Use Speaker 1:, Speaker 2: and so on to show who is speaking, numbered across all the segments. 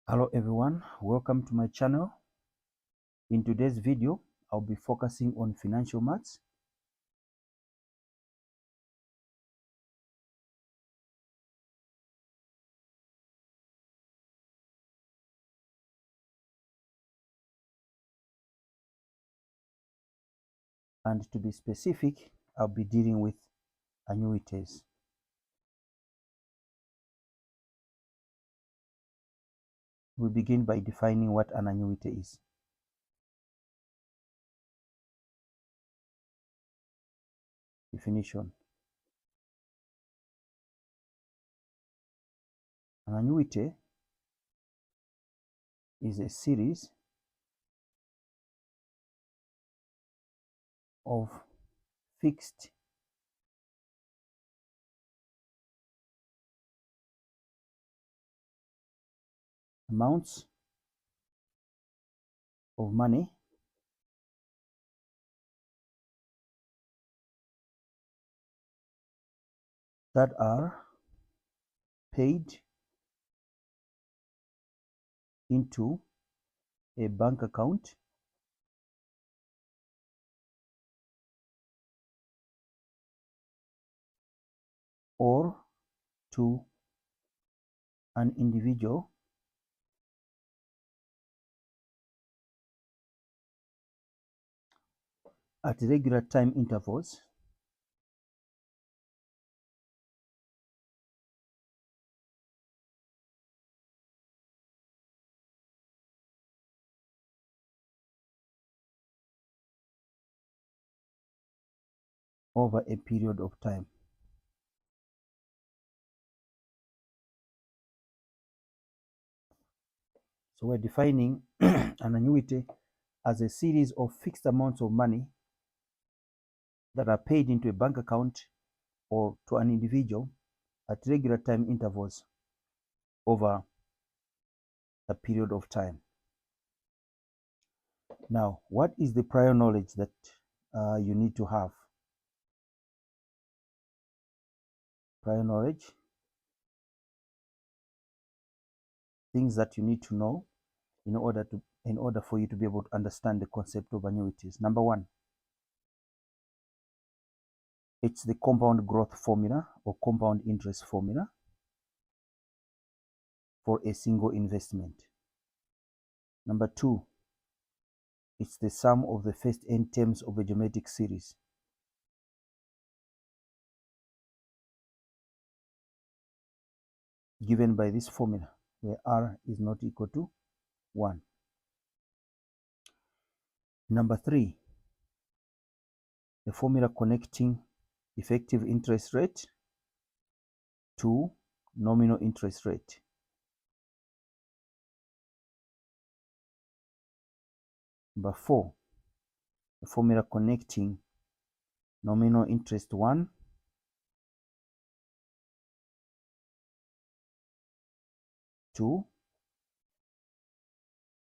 Speaker 1: Hello everyone, welcome to my channel. In today's video, I'll be focusing on financial maths. And to be specific, I'll be dealing with annuities. We'll begin by defining what an annuity is. Definition. An annuity is a series of fixed amounts of money that are paid into a bank account or to an individual at regular time intervals over a period of time. So we're defining an annuity as a series of fixed amounts of money that are paid into a bank account or to an individual at regular time intervals over a period of time. Now, what is the prior knowledge that you need to have? Prior knowledge, things that you need to know in order for you to be able to understand the concept of annuities. Number one, it's the compound growth formula or compound interest formula for a single investment. Number two, it's the sum of the first n terms of a geometric series. Given by this formula, where r is not equal to 1. Number three, the formula connecting effective interest rate to nominal interest rate. Number four, the formula connecting nominal interest 1 to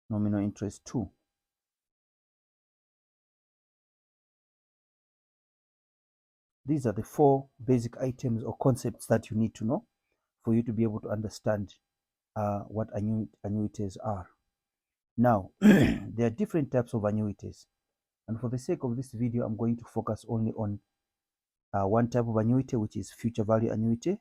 Speaker 1: nominal interest 2. These are the four basic items or concepts that you need to know for you to be able to understand what annuities are. Now, there are different types of annuities, and for the sake of this video, I'm going to focus only on one type of annuity, which is future value annuity.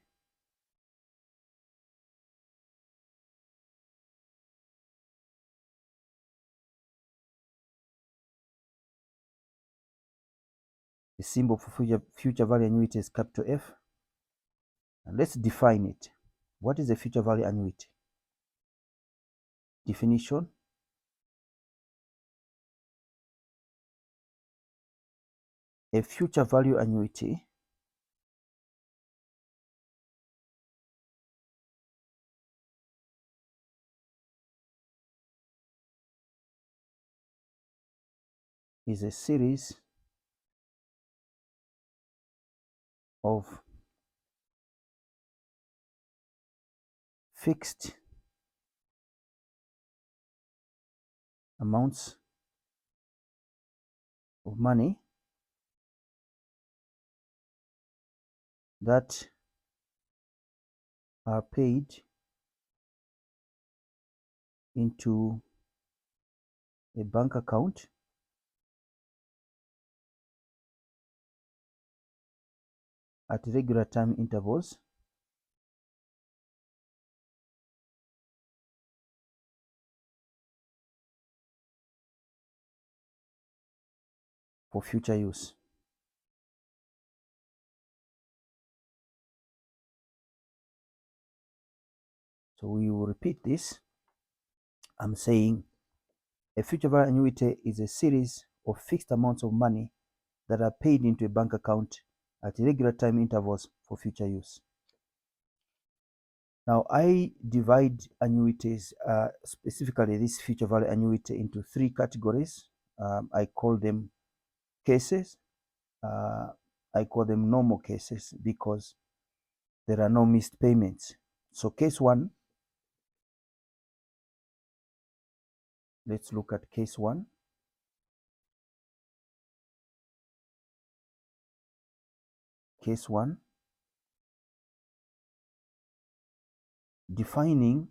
Speaker 1: The symbol for future value annuity is capital F. And let's define it. What is a future value annuity? Definition. A future value annuity is a series of fixed amounts of money that are paid into a bank account at regular time intervals for future use. So we will repeat this. I'm saying a future value annuity is a series of fixed amounts of money that are paid into a bank account at regular time intervals for future use. Now, I divide annuities, specifically this future value annuity, into three categories. I call them cases. I call them normal cases because there are no missed payments. So case one, let's look at case one. Case one, defining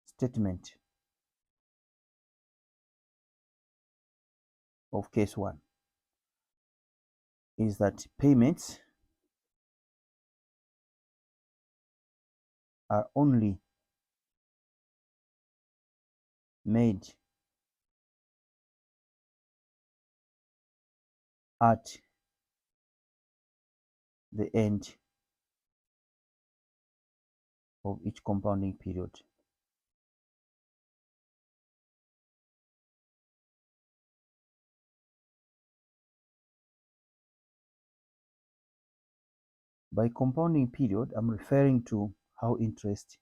Speaker 1: statement of case one is that payments are only made at the end of each compounding period. By compounding period, I'm referring to how interest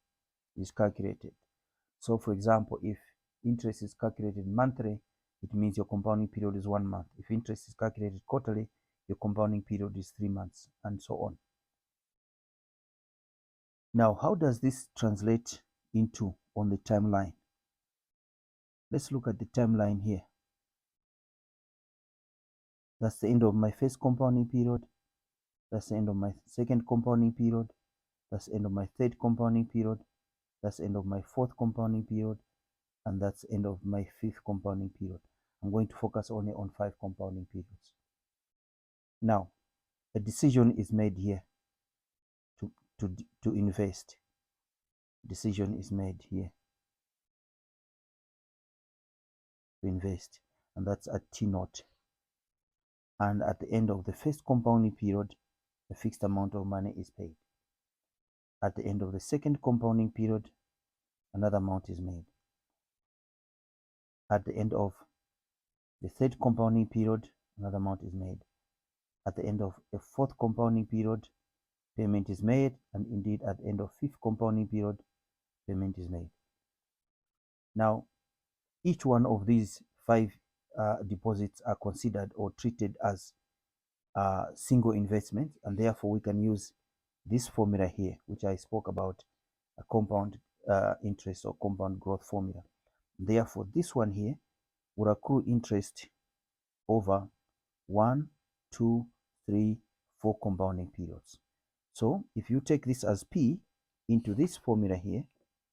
Speaker 1: is calculated. So for example, if interest is calculated monthly, it means your compounding period is 1 month. If interest is calculated quarterly, your compounding period is 3 months, and so on. Now, how does this translate into on the timeline? Let's look at the timeline here. That's the end of my first compounding period. That's the end of my second compounding period. That's the end of my third compounding period. That's the end of my fourth compounding period. And that's the end of my fifth compounding period. I'm going to focus only on 5 compounding periods. Now, a decision is made here to invest. Decision is made here to invest, and that's at T naught. And at the end of the first compounding period, a fixed amount of money is paid. At the end of the second compounding period, another amount is made. At the end of the third compounding period, another amount is made. At the end of a fourth compounding period, payment is made, and indeed at the end of fifth compounding period, payment is made. Now, each one of these 5 deposits are considered or treated as single investment, and therefore we can use this formula here, which I spoke about, a compound interest or compound growth formula. Therefore, this one here will accrue interest over 1, 2, 3, 4 compounding periods. So if you take this as P into this formula here,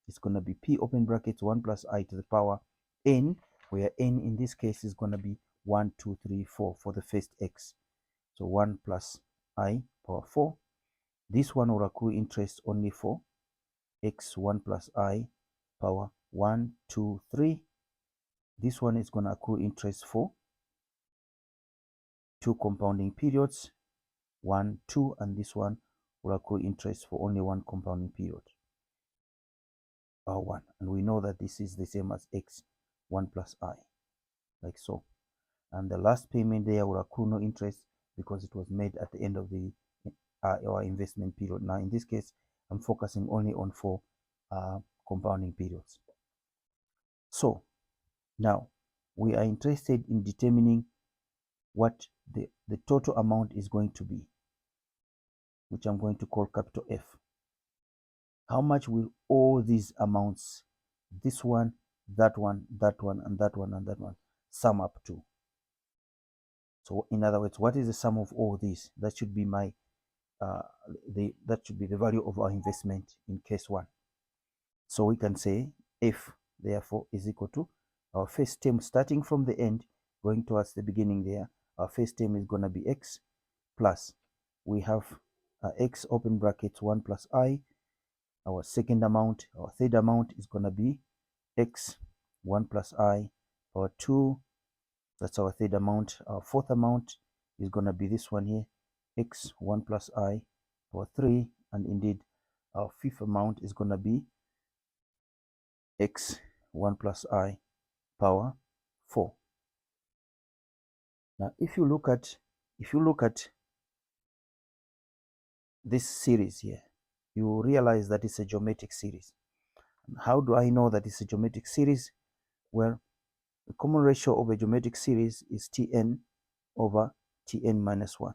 Speaker 1: it's going to be P open brackets 1 plus I to the power N, where N in this case is going to be 1, 2, 3, 4 for the first X. So 1 plus I power 4. This one will accrue interest only for X 1 plus I power 1, 2, 3. This one is going to accrue interest for 2 compounding periods, 1, 2, and this one will accrue interest for only 1 compounding period, or 1. And we know that this is the same as X 1 plus I, like so. And the last payment there will accrue no interest because it was made at the end of the our investment period. Now, in this case, I'm focusing only on 4 compounding periods. So, now we are interested in determining what the total amount is going to be, which I'm going to call capital F. How much will all these amounts, this one, that one, that one, and that one, and that one, sum up to? So in other words, what is the sum of all these? That should be my that should be the value of our investment in case 1. So we can say F therefore is equal to our first term starting from the end going towards the beginning there. Our first term is going to be X plus we have X open brackets 1 plus I. Our second amount, our third amount is going to be X 1 plus I power 2. That's our third amount. Our fourth amount is going to be this one here, X 1 plus I power 3. And indeed, our fifth amount is going to be X 1 plus I power 4. Now, if you look at this series here, you realize that it's a geometric series. How do I know that it's a geometric series? Well, the common ratio of a geometric series is Tn over Tn minus 1.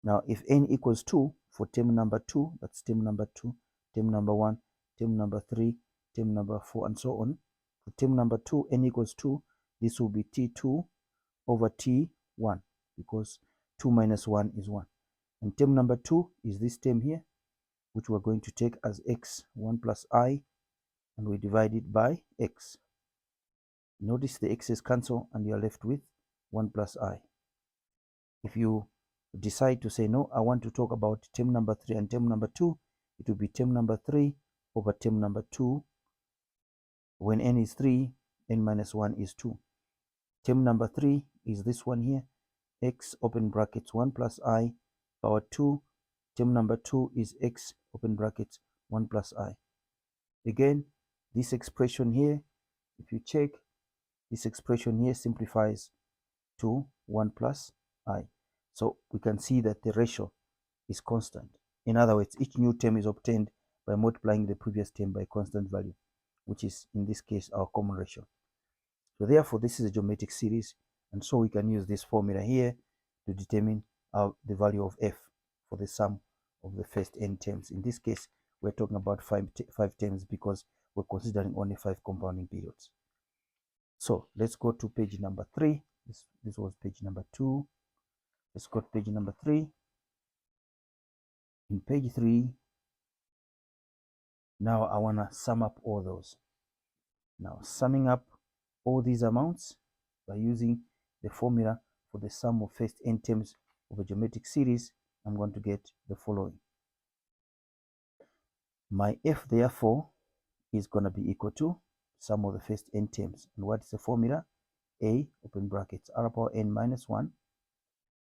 Speaker 1: Now, if n equals 2 for term number 2, that's term number 2, term number 1, term number 3, term number 4, and so on. For term number 2, n equals 2, this will be T2 over T1 because 2 minus 1 is 1. And term number 2 is this term here, which we're going to take as X 1 plus I, and we divide it by X. Notice the X's cancel and you're left with 1 plus I. If you decide to say, no, I want to talk about term number 3 and term number 2, it will be term number 3 over term number 2. When n is 3, n minus 1 is 2. Term number 3 is this one here, X open brackets 1 plus I power 2. Term number 2 is X open brackets 1 plus I. Again, this expression here, if you check, this expression here simplifies to 1 plus I. So we can see that the ratio is constant. In other words, each new term is obtained by multiplying the previous term by constant value, which is in this case our common ratio. So therefore, this is a geometric series, and so we can use this formula here to determine the value of F for the sum of the first n terms. In this case, we're talking about five terms because we're considering only 5 compounding periods. So let's go to page number 3. This was page number 2. Let's go to page number 3. In page 3, now I want to sum up all those. Now, summing up all these amounts by using the formula for the sum of first n terms of a geometric series, I'm going to get the following. My F, therefore, is going to be equal to sum of the first n terms. And what is the formula? A, open brackets, r power n minus 1,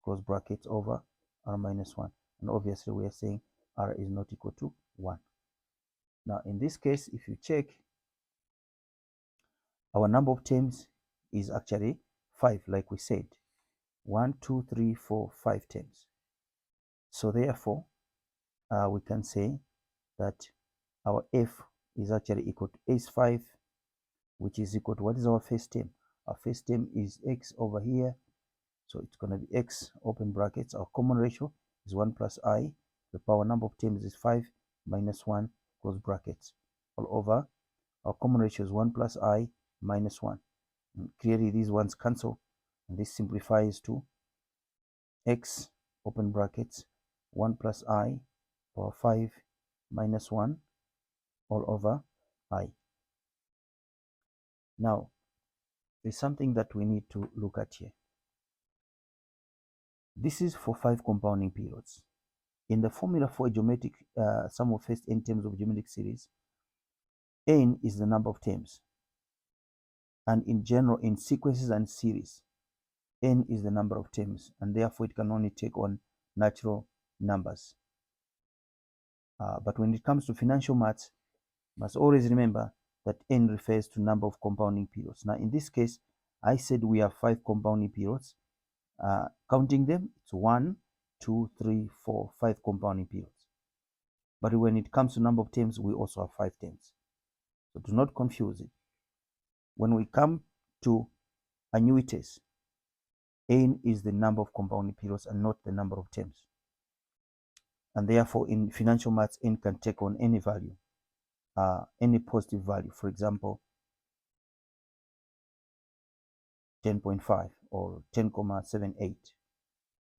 Speaker 1: close brackets, over r minus 1. And obviously, we are saying r is not equal to 1. Now, in this case, if you check, our number of terms is actually 5, like we said. 1, 2, 3, 4, 5 terms. So therefore, we can say that our F is actually equal to S5, which is equal to, what is our first term? Our first term is X over here. So it's going to be X, open brackets. Our common ratio is 1 plus I. The power number of terms is 5 minus 1, close brackets. All over, our common ratio is 1 plus I minus 1. And clearly, these ones cancel. And this simplifies to X, open brackets, 1 plus I power 5 minus 1 all over I. Now, there's something that we need to look at here. This is for 5 compounding periods. In the formula for a geometric sum of first n terms of geometric series, n is the number of terms. And in general, in sequences and series, n is the number of terms, and therefore it can only take on natural numbers. But when it comes to financial maths, you must always remember that n refers to number of compounding periods. Now, in this case, I said we have 5 compounding periods. Counting them, it's 1, 2, 3, 4, 5 compounding periods. But when it comes to number of terms, we also have 5 terms. So do not confuse it. When we come to annuities, n is the number of compounding periods and not the number of terms. And therefore, in financial maths, n can take on any value, any positive value. For example, 10.5 or 10.78.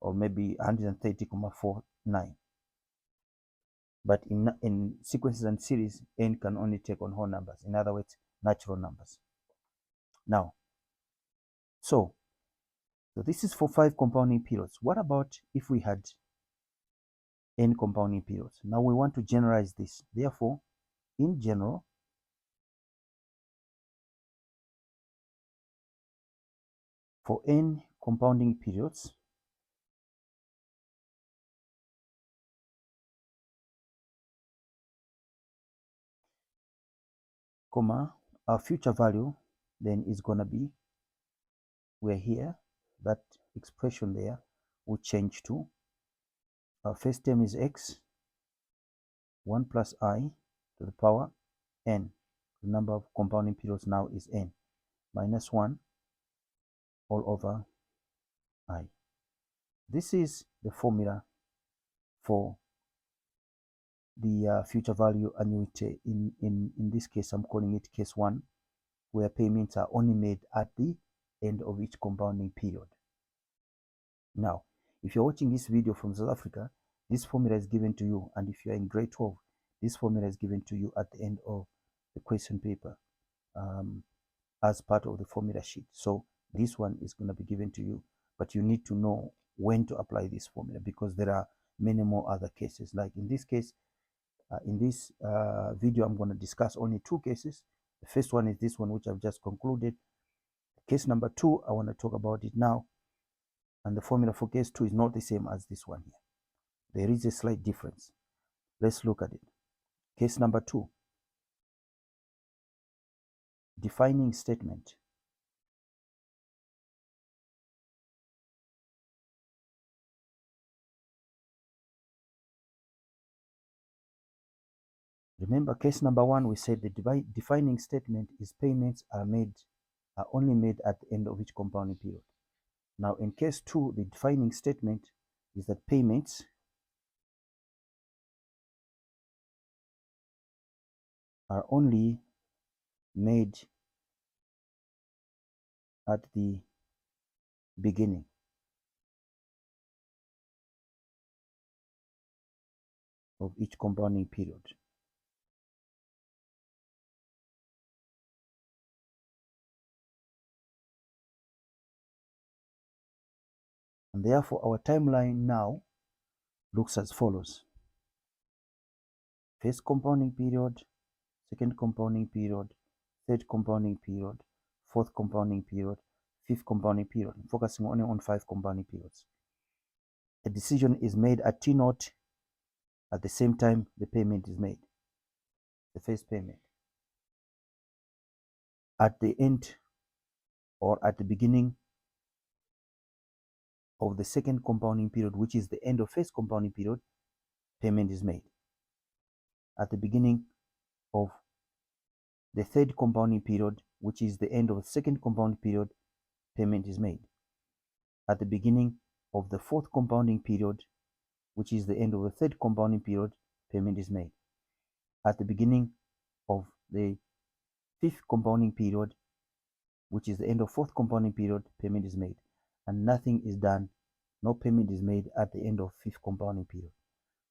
Speaker 1: or maybe 130,49. But in sequences and series, n can only take on whole numbers. In other words, natural numbers. Now, so this is for 5 compounding periods. What about if we had n compounding periods? Now we want to generalize this. Therefore, in general, for n compounding periods, comma, our future value then is going to be, we're here, that expression there will change to, our first term is x, 1 plus I to the power n. The number of compounding periods now is n, minus 1 all over I. This is the formula for the future value annuity. In this case, I'm calling it case 1, where payments are only made at the end of each compounding period. Now, if you're watching this video from South Africa, this formula is given to you, and if you're in grade 12, this formula is given to you at the end of the question paper as part of the formula sheet. So this one is going to be given to you, but you need to know when to apply this formula, because there are many more other cases. Like in this case, in this video, I'm going to discuss only 2 cases. The first one is this one, which I've just concluded. Case number 2, I want to talk about it now. And the formula for case 2 is not the same as this one here. There is a slight difference. Let's look at it. Case number 2. Defining statement. Remember, case number 1, we said the defining statement is payments are only made at the end of each compounding period. Now, in case 2, the defining statement is that payments are only made at the beginning of each compounding period. And therefore, our timeline now looks as follows. First compounding period, second compounding period, third compounding period, fourth compounding period, fifth compounding period. I'm focusing only on 5 compounding periods. A decision is made at T0. At the same time, the payment is made, the first payment. At the end or at the beginning of the second compounding period, which is the end of first compounding period, payment is made. At the beginning of the third compounding period, which is the end of the second compounding period, payment is made. At the beginning of the fourth compounding period, which is the end of the third compounding period, payment is made. At the beginning of the fifth compounding period, which is the end of fourth compounding period, payment is made. And nothing is done, no payment is made at the end of fifth compounding period.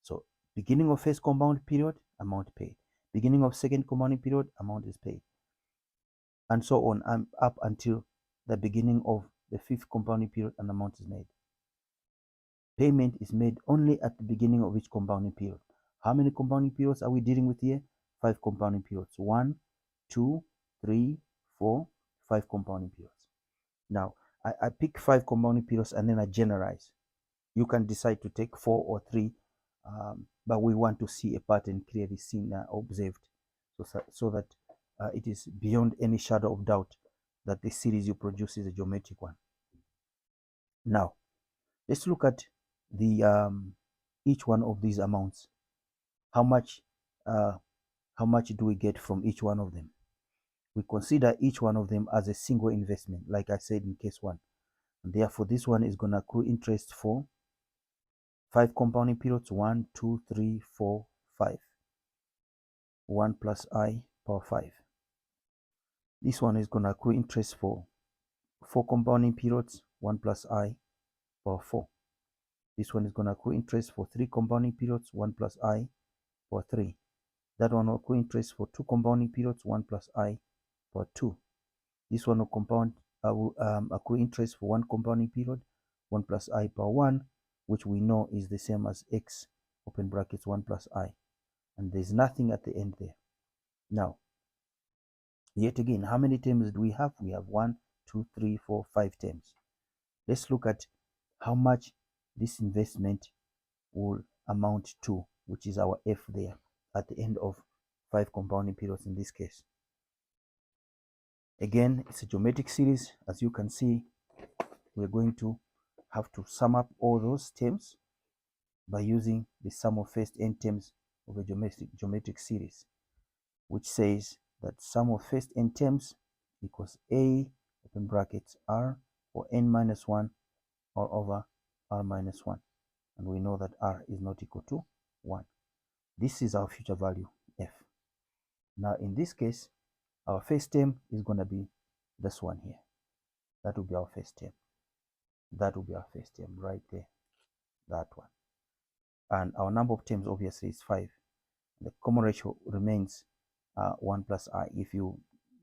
Speaker 1: So beginning of first compounding period, amount paid. Beginning of second compounding period, amount is paid. And so on, up until the beginning of the fifth compounding period, an amount is made. Payment is made only at the beginning of each compounding period. How many compounding periods are we dealing with here? 5 compounding periods. 1, 2, 3, 4, 5 compounding periods. Now, I pick 5 compounding periods and then I generalize. You can decide to take 4 or 3, but we want to see a pattern clearly seen, observed, so that it is beyond any shadow of doubt that the series you produce is a geometric one. Now, let's look at the each one of these amounts. How much do we get from each one of them? We consider each one of them as a single investment, like I said in case 1. And therefore, this one is going to accrue interest for 5 compounding periods: 1, 2, 3, 4, 5. 1 plus I power 5. This one is going to accrue interest for 4 compounding periods: 1 plus I power 4. This one is going to accrue interest for 3 compounding periods, 1 plus I for 3. That one will accrue interest for 2 compounding periods, 1 plus I for 2. This one will accrue interest for 1 compounding period, 1 plus I per 1, which we know is the same as x, open brackets, 1 plus I. And there's nothing at the end there. Now, yet again, how many terms do we have? We have 1, 2, 3, 4, 5 terms. Let's look at how much this investment will amount to, which is our F there at the end of 5 compounding periods in this case. Again, it's a geometric series. As you can see, we're going to have to sum up all those terms by using the sum of first n terms of a geometric series, which says that sum of first n terms equals a, open brackets, r, or n minus 1 all over r minus 1. And we know that r is not equal to 1. This is our future value, f. Now, in this case, our first term is going to be this one here. That will be our first term. That will be our first term right there. That one. And our number of terms obviously is 5. The common ratio remains 1 plus I. If you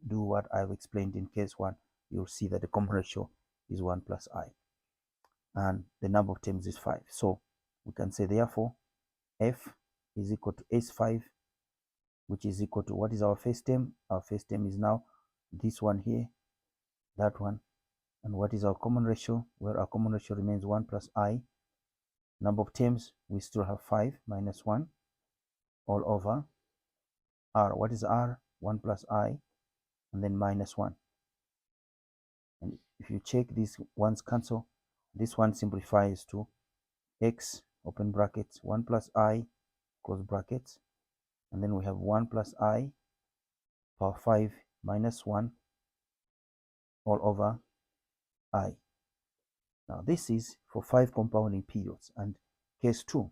Speaker 1: do what I've explained in case 1, you'll see that the common ratio is 1 plus I. And the number of terms is 5. So we can say therefore F is equal to S5, which is equal to, what is our first term? Our first term is now this one here, that one. And what is our common ratio? Well, our common ratio remains 1 plus I. Number of terms, we still have 5 minus 1 all over R. What is R? 1 plus I, and then minus 1. And if you check, these ones cancel. This one simplifies to x, open brackets, 1 plus I, close brackets. And then we have 1 plus I power 5 minus 1 all over I. Now this is for 5 compounding periods, and case 2,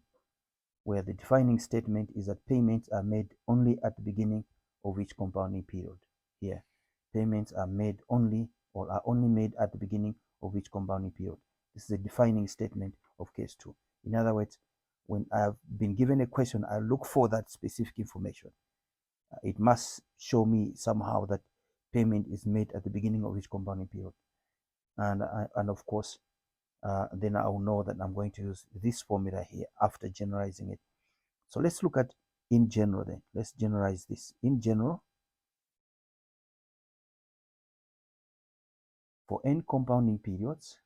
Speaker 1: where the defining statement is that payments are made only at the beginning of each compounding period. Here, payments are made only, or are only made at the beginning of each compounding period. This is a defining statement of case 2. In other words, when I have been given a question, I look for that specific information. It must show me somehow that payment is made at the beginning of each compounding period. And of course, then I will know that I'm going to use this formula here after generalizing it. So let's look at in general then. Let's generalize this. In general, for n compounding periods,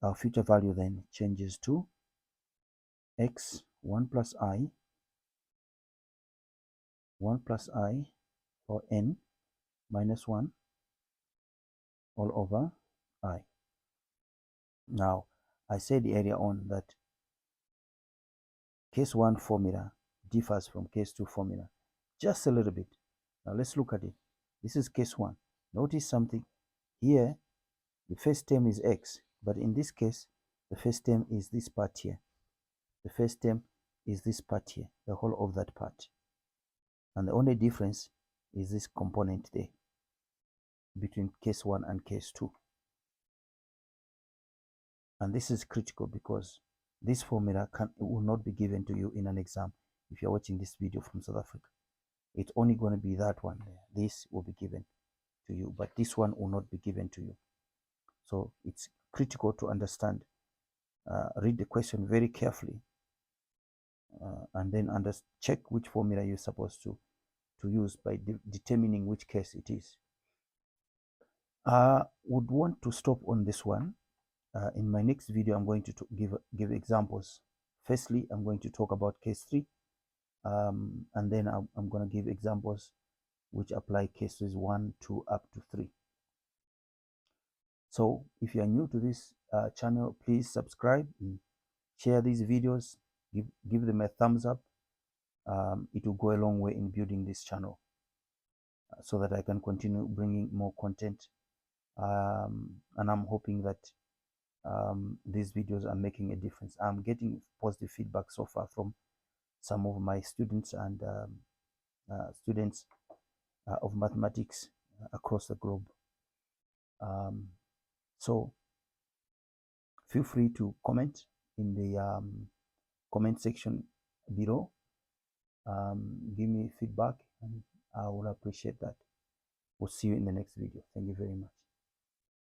Speaker 1: our future value then changes to x 1 plus I or n minus 1 all over I. Now, I said earlier on that case 1 formula differs from case 2 formula just a little bit. Now let's look at it. This is case 1. Notice something here. The first term is x, but in this case, the first term is this part here. The first term is this part here, the whole of that part. And the only difference is this component there between case 1 and case 2. And this is critical because this formula will not be given to you in an exam if you're watching this video from South Africa. It's only going to be that one there. This will be given to you, but this one will not be given to you. So it's critical to understand. Read the question very carefully, and then check which formula you're supposed to use by determining which case it is. Would want to stop on this one. In my next video, I'm going to give examples. Firstly, I'm going to talk about case 3, and then I'm going to give examples which apply cases 1, 2, up to 3. So if you are new to this channel, please subscribe and share these videos. Give them a thumbs up. It will go a long way in building this channel so that I can continue bringing more content. And I'm hoping that these videos are making a difference. I'm getting positive feedback so far from some of my students and students of mathematics across the globe. So feel free to comment in the comment section below. Give me feedback and I will appreciate that. We'll see you in the next video. Thank you very much.